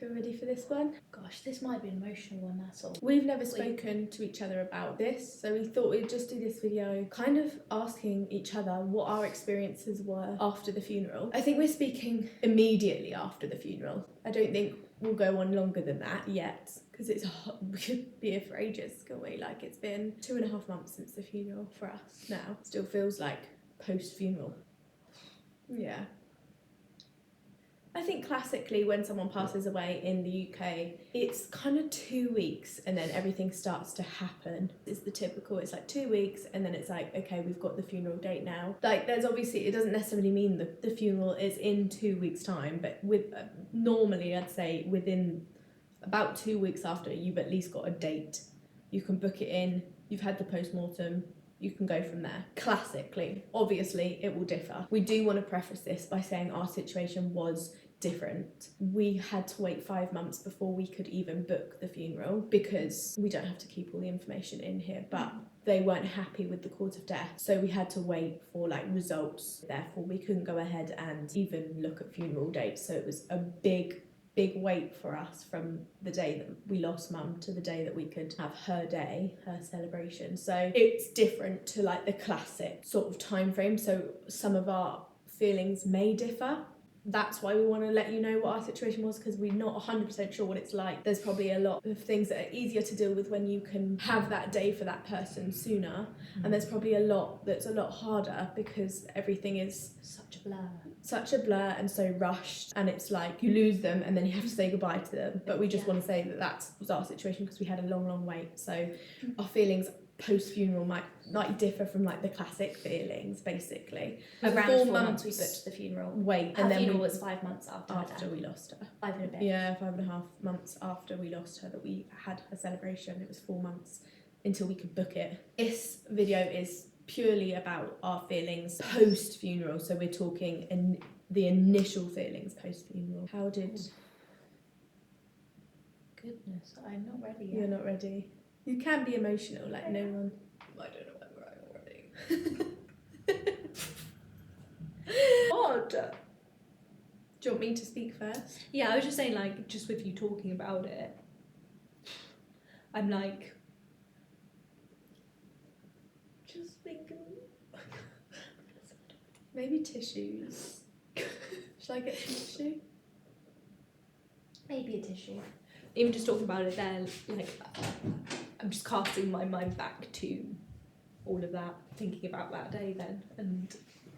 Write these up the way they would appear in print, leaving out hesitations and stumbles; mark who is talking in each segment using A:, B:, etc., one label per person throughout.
A: Feel ready for this one?
B: Gosh, this might be an emotional one, that's all.
A: We've never spoken to each other about this, so we thought we'd just do this video kind of asking each other what our experiences were after the funeral. I think we're speaking immediately after the funeral. I don't think we'll go on longer than that yet, because we could be here for ages, can't we? Like, it's been 2.5 months since the funeral for us now. Still feels like post-funeral. Yeah. I think classically when someone passes away in the UK, it's kind of 2 weeks and then everything starts to happen. It's the typical, it's like 2 weeks and then it's like, okay, we've got the funeral date now. Like, there's obviously, it doesn't necessarily mean that the funeral is in 2 weeks' time, but with normally I'd say within about 2 weeks after, you've at least got a date. You can book it in, you've had the post-mortem, you can go from there. Classically, obviously it will differ. We do want to preface this by saying our situation was different. We had to wait 5 months before we could even book the funeral, because we don't have to keep all the information in here, but they weren't happy with the cause of death, so we had to wait for like results. Therefore we couldn't go ahead and even look at funeral dates, so it was a big wait for us from the day that we lost mum to the day that we could have her day, her celebration. So it's different to like the classic sort of time frame, so some of our feelings may differ. That's why we want to let you know what our situation was, because we're not 100% sure what it's like. There's probably a lot of things that are easier to deal with when you can have that day for that person sooner, and there's probably a lot that's a lot harder because everything is such a blur and so rushed, and it's like you lose them and then you have to say goodbye to them. But we just want to say that was our situation, because we had a long wait, so our feelings post-funeral might differ from like the classic feelings, basically.
B: Around 4 months we booked the funeral.
A: Wait,
B: her funeral was 5 months after
A: we lost her.
B: 5 and a bit.
A: Yeah, 5.5 months after we lost her that we had her celebration. It was 4 months until we could book it. This video is purely about our feelings post-funeral, so we're talking in the initial feelings post-funeral. How did...
B: Goodness, I'm not ready yet.
A: You're not ready? You can be emotional, like no one... I don't know whether I'm ready. What? Do you want me to speak first?
B: Yeah, I was just saying, like, just with you talking about it, I'm like...
A: Just thinking... Maybe tissues. Should I get some tissue?
B: Maybe a tissue. Even just talking about it then, like, I'm just casting my mind back to all of that, thinking about that day then, and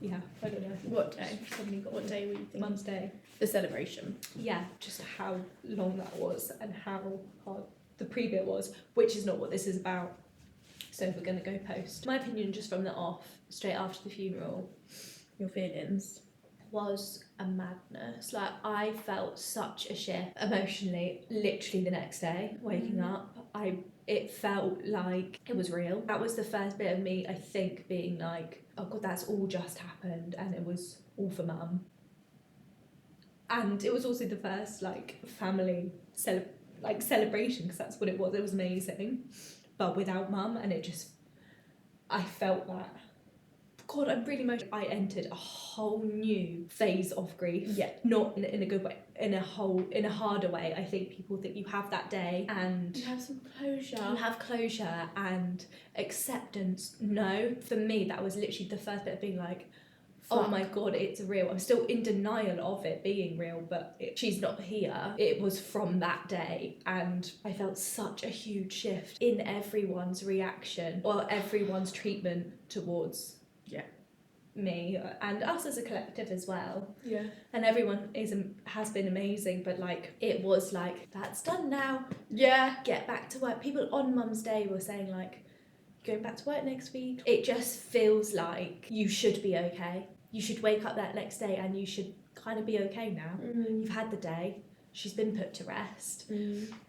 B: yeah, I don't know.
A: What day? What day were you thinking?
B: Mum's Day.
A: The celebration.
B: Yeah, just how long that was and how hard the pre-bit was, which is not what this is about. So we're going to go post. My opinion, just from the off, straight after the funeral,
A: Your feelings?
B: Was a madness. Like, I felt such a shift emotionally literally the next day waking up. It felt like it was real. That was the first bit of me, I think, being like, oh god, that's all just happened, and it was all for mum. And it was also the first like family celebration, because that's what it was. It was amazing, but without mum, and I felt that, God, I'm really emotional. I entered a whole new phase of grief.
A: Yeah.
B: Not in a good way, in a harder way. I think people think you have that day and
A: you have some closure.
B: You have closure and acceptance. No, for me, that was literally the first bit of being like, oh my God, it's real. I'm still in denial of it being real, but she's not here. It was from that day, and I felt such a huge shift in everyone's reaction or everyone's treatment towards me and us as a collective as well.
A: Yeah.
B: And everyone has been amazing, but like, it was like, that's done now.
A: Yeah.
B: Get back to work. People on Mum's Day were saying like, you're going back to work next week. It just feels like you should be okay. You should wake up that next day and you should kind of be okay now. You've had the day. She's been put to rest.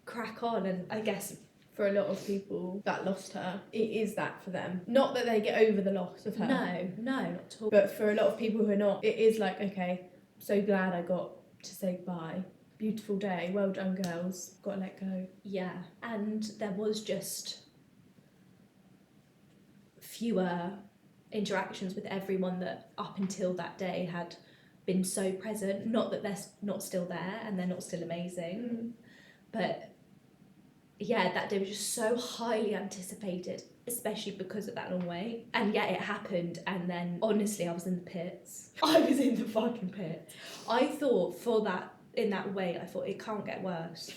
B: Crack on. And I guess
A: for a lot of people that lost her, it is that for them. Not that they get over the loss of her.
B: No, not at all.
A: But for a lot of people who are not, it is like, okay, so glad I got to say goodbye. Beautiful day. Well done, girls. Got to let go.
B: Yeah. And there was just fewer interactions with everyone that up until that day had been so present. Not that they're not still there and they're not still amazing, but yeah, that day was just so highly anticipated, especially because of that long wait. And yet it happened, and then honestly, I was in the pits. I was in the fucking pits. I thought in that wait, I thought it can't get worse.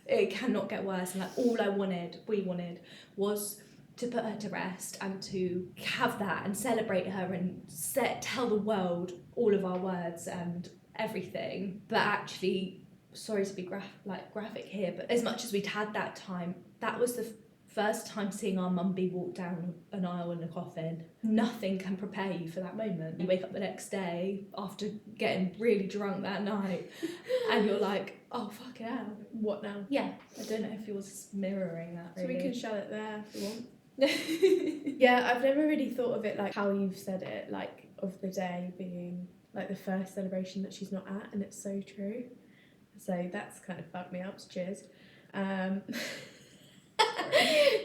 B: It cannot get worse. And like all we wanted was to put her to rest and to have that and celebrate her and tell the world all of our words and everything. But actually, sorry to be graphic here, but as much as we'd had that time, that was the first time seeing our mum be walked down an aisle in a coffin. Nothing can prepare you for that moment. You wake up the next day after getting really drunk that night and you're like, oh fuck hell,
A: what now?
B: Yeah, I don't know if yours mirroring that really.
A: So we can show it there if you want. Yeah, I've never really thought of it like how you've said it, like of the day being like the first celebration that she's not at, and it's so true. So that's kind of fucked me up. Cheers.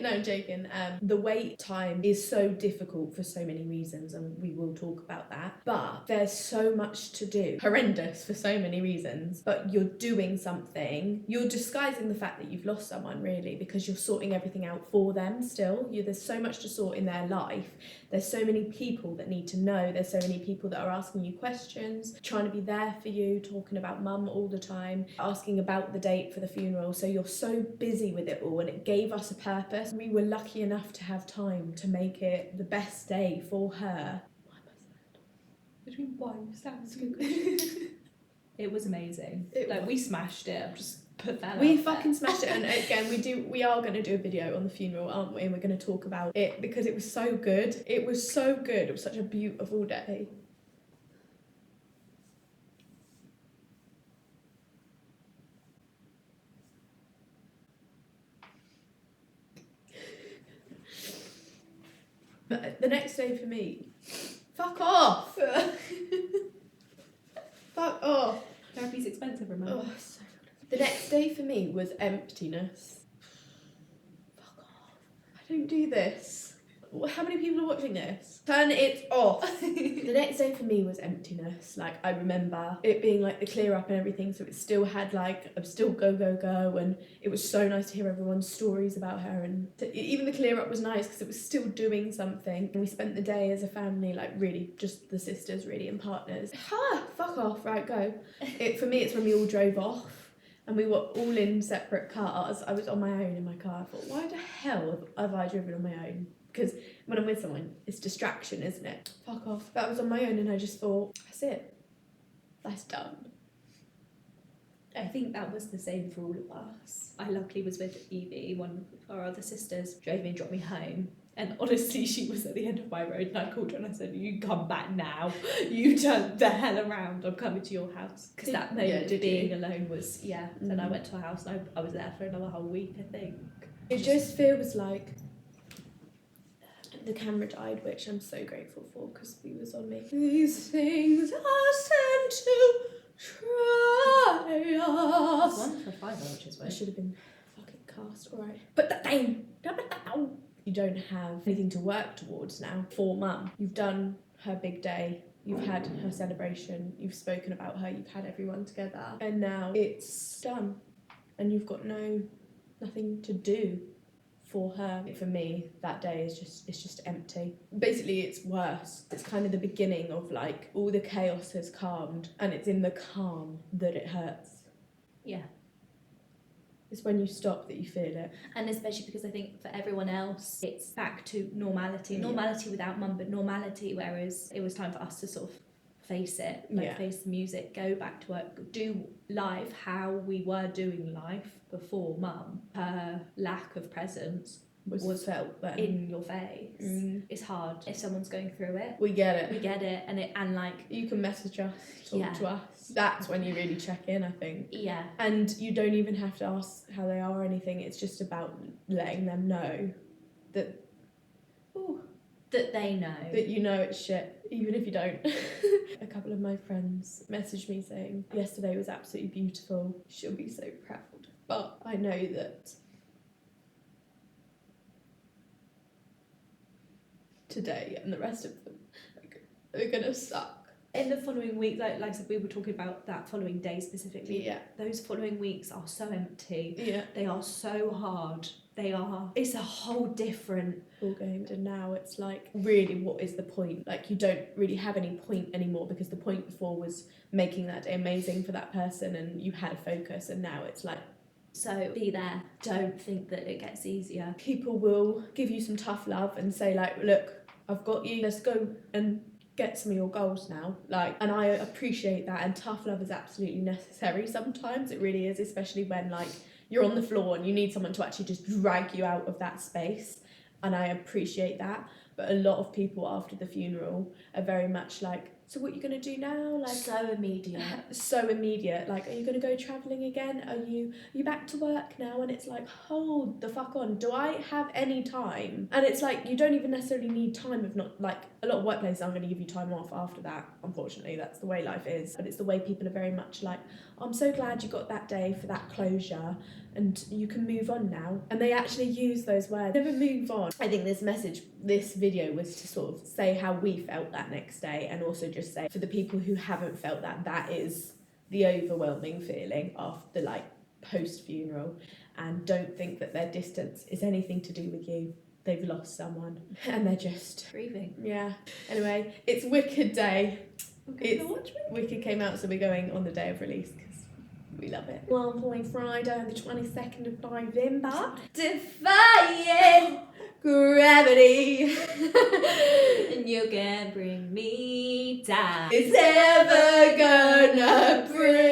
A: No, I'm joking. The wait time is so difficult for so many reasons, and we will talk about that. But there's so much to do. Horrendous for so many reasons. But you're doing something. You're disguising the fact that you've lost someone, really, because you're sorting everything out for them still. There's so much to sort in their life. There's so many people that need to know. There's so many people that are asking you questions, trying to be there for you, talking about mum all the time, asking about the date for the funeral. So you're so busy with it all, and it gave us a purpose. We were lucky enough to have time to make it the best day for her. Why am I sad?
B: Between one sounds good. It was amazing. We smashed it. I've just put that
A: We
B: out
A: fucking
B: there.
A: smashed it, and again we are going to do a video on the funeral, aren't we? And we're going to talk about it because it was so good. It was so good. It was such a beautiful day. But the next day for me, fuck off. Fuck off.
B: Therapy's expensive, remember?
A: Oh, so good. The next day for me was emptiness. Fuck off. I don't do this. How many people are watching this? Turn it off. The next day for me was emptiness. Like, I remember it being like the clear up and everything, so it still had like, I'm still go, and it was so nice to hear everyone's stories about her, and even the clear up was nice because it was still doing something. And we spent the day as a family, like really just the sisters really and partners. Fuck off, right, go. For me it's when we all drove off and we were all in separate cars. I was on my own in my car. I thought, why the hell have I driven on my own? Because when I'm with someone, it's distraction, isn't it? Fuck off. But I was on my own and I just thought, that's it. That's done.
B: I think that was the same for all of us. I luckily was with Evie, one of our other sisters, drove me and dropped me home. And honestly, she was at the end of my road and I called her and I said, you come back now. You turn the hell around. I'm coming to your house. Because that moment of being alone was, Then I went to her house and I was there for another whole week, I think.
A: It just feels like the camera died, which I'm so grateful for because he was on me. These things are sent to try us.
B: One for a fiver, which is
A: I
B: weird.
A: should have been fucking cast. Alright. Put that down. Don't put that down. You don't have anything to work towards now for mum. You've done her big day. You've had her celebration. You've spoken about her. You've had everyone together. And now it's done. And you've got nothing to do for her. For me, that day is just empty. Basically, it's worse. It's kind of the beginning of like all the chaos has calmed, and it's in the calm that it hurts.
B: Yeah.
A: It's when you stop that you feel it.
B: And especially because I think for everyone else, it's back to normality. Normality without mum, but normality, whereas it was time for us to sort of face it, face the music, go back to work, do life how we were doing life before mum. Her lack of presence was felt then. In your face. It's hard if someone's going through it.
A: We get it.
B: And like
A: you can message us, talk to us. That's when you really check in, I think.
B: Yeah.
A: And you don't even have to ask how they are or anything. It's just about letting them know that
B: they know.
A: That you know it's shit, even if you don't. A couple of my friends messaged me saying, yesterday was absolutely beautiful. She'll be so proud. But I know that today and the rest of them are gonna suck.
B: In the following week, like I said, we were talking about that following day specifically.
A: Yeah.
B: Those following weeks are so empty.
A: Yeah.
B: They are so hard. It's a whole different
A: ball game. And now it's like, really, what is the point? Like, you don't really have any point anymore, because the point before was making that day amazing for that person and you had a focus, and now it's like,
B: so be there. Don't think that it gets easier.
A: people will give you some tough love and say like, look, I've got you, let's go and get some of your goals now. Like, and I appreciate that, and tough love is absolutely necessary sometimes. It really is, especially when like you're on the floor and you need someone to actually just drag you out of that space, and I appreciate that. But a lot of people after the funeral are very much like, so what are you going to do now? Like,
B: So immediate.
A: so immediate. Like, are you going to go travelling again? Are you back to work now? And it's like, hold the fuck on. Do I have any time? And it's like, you don't even necessarily need time. If not, like, a lot of workplaces aren't going to give you time off after that. Unfortunately, that's the way life is. But it's the way people are very much like, I'm so glad you got that day for that closure, and you can move on now. And they actually use those words, never move on. I think this video was to sort of say how we felt that next day, and also just say for the people who haven't felt that, that is the overwhelming feeling after like post-funeral, and don't think that their distance is anything to do with you. They've lost someone and they're just
B: Grieving.
A: Yeah. Anyway, it's Wicked Day.
B: It's
A: Wicked came out, so we're going on the day of release because we love it. One Point Friday, the 22nd of November. Defying gravity.
B: And you can bring me down.
A: It's never gonna bring